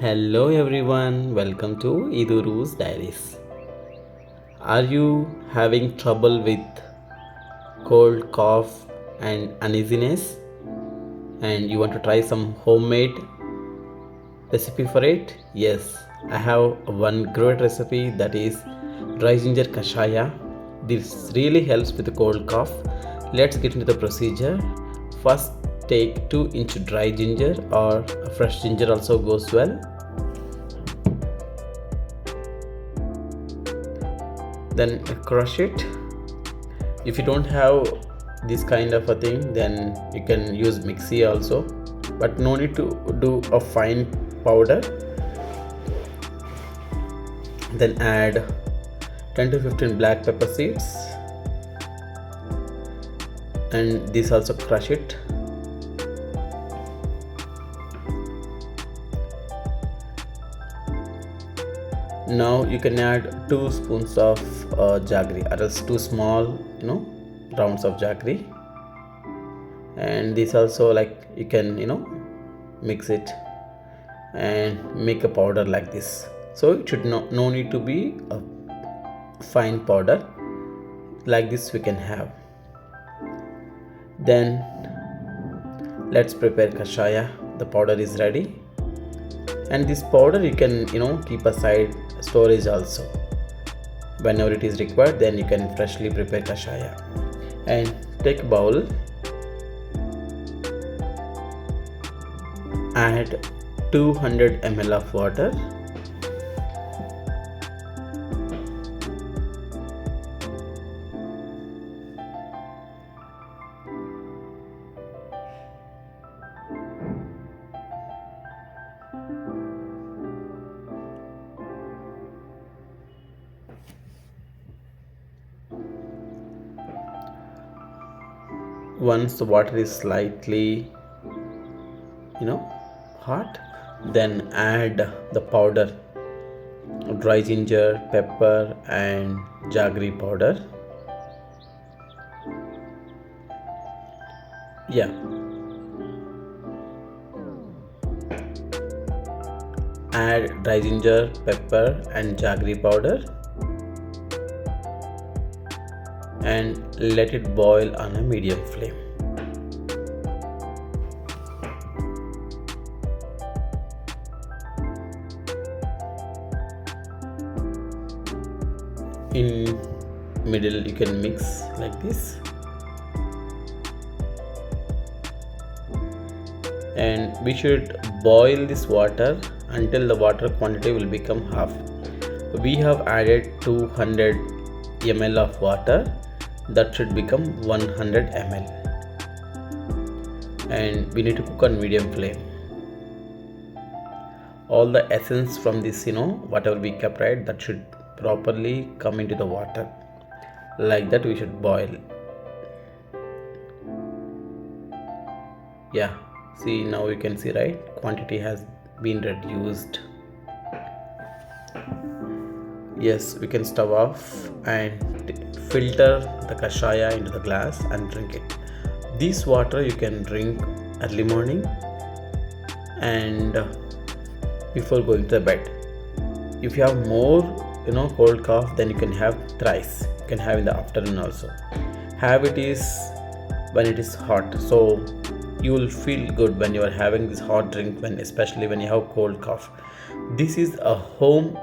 Hello everyone, welcome to Iduru's Diaries. Are you having trouble with cold, cough, and uneasiness? And you want to try some homemade recipe for it? Yes, I have one great recipe that is dry ginger kashaya. This really helps with the cold cough. Let's get into the procedure. First, take 2-inch dry ginger or a fresh ginger also goes well. Then crush it. If you don't have this kind of a thing, then you can use mixie also, but no need to do a fine powder. Then add 10 to 15 black pepper seeds, and this also crush it. Now you can add 2 spoons of jaggery, or else 2 small rounds of jaggery, and this also, like, you can mix it and make a powder like this. So it should no need to be a fine powder. Like this we can have. Then let's prepare kashaya. The powder is ready, and this powder you can keep aside storage also. Whenever it is required, then you can freshly prepare kashaya. And take a bowl, add 200 ml of water, once the water is slightly hot, then add the powder, dry ginger, pepper and jaggery powder. Add dry ginger, pepper and jaggery powder and let it boil on a medium flame. In middle you can mix like this, and we should boil this water until the water quantity will become half. We have added 200 ml of water, that should become 100 ml, and we need to cook on medium flame. All the essence from this whatever we kept, right, that should properly come into the water. Like that we should boil. See, now you can see, right, quantity has been reduced. Yes, we can stove off and filter the kashaya into the glass and drink it. This water you can drink early morning and before going to bed. If you have more cold cough, then you can have thrice. You can have in the afternoon also. Have it is when it is hot, so you will feel good when you are having this hot drink, especially when you have cold cough. This is a home